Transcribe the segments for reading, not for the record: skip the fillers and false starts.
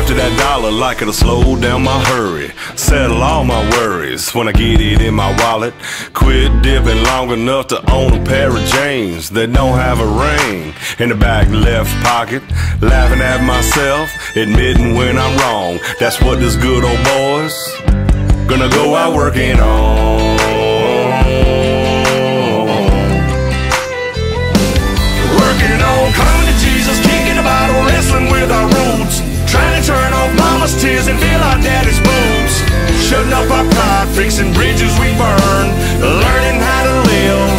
After that dollar, like it'll slow down my hurry. Settle all my worries when I get it in my wallet. Quit dipping long enough to own a pair of jeans that don't have a ring in the back left pocket. Laughing at myself, admitting when I'm wrong. That's what this good old boy's gonna go out working on. Working on, coming to Jesus, kicking a bottle, wrestling with our roots. Trying to turn off mama's tears and fill our daddy's boots. Shutting up our pride, fixing bridges we burn. Learning how to live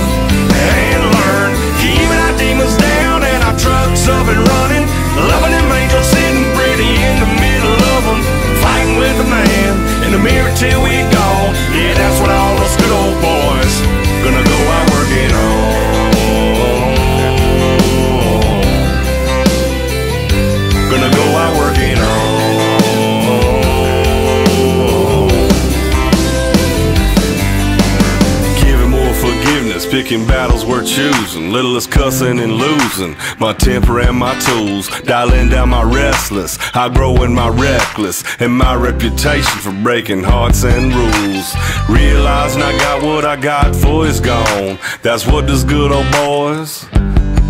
and learn. Keeping our demons down and our trucks up and running. Loving them angels sitting pretty in the middle of them. Fighting with the man in the mirror till we gone. Yeah, that's what all those good old boys gonna go out working on. Gonna go out working on. Giving more forgiveness, picking battles we're choosing. Little is cussing and losing my temper and my tools. Dialing down my restless, outgrowing my reckless, and my reputation for breaking hearts and rules. Realizing I got what I got for it's gone. That's what this good old boys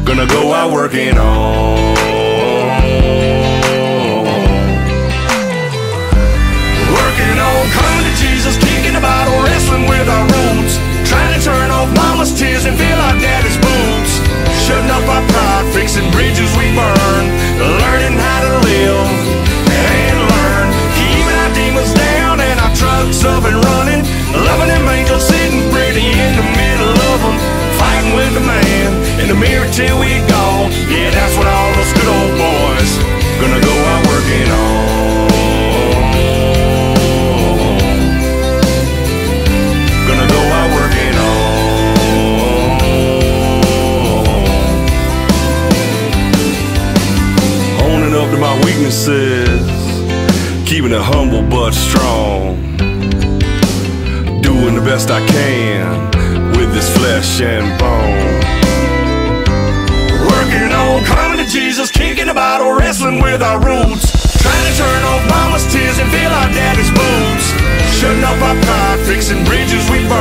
gonna go out working on. Coming to Jesus, kicking a bottle, wrestling with our roots. Trying to turn off mama's tears and fill our daddy's boots. Shutting up our pride, fixing bridges we burn. Learning how to live and learn. Keeping our demons down and our trucks up and running. Loving them angels sitting pretty in the middle of them. Fighting with the man in the mirror till we gone. Yeah, that's what all those good old boys gonna go out working on. Gonna go out working on. Owning up to my weaknesses, keeping it humble but strong. Doing the best I can with this flesh and bone. Working on, coming to Jesus, kicking a bottle, wrestling with our roots. Trying to turn off mama's tears and fill our daddy's boots. Shutting up our pride, fixing bridges we burn.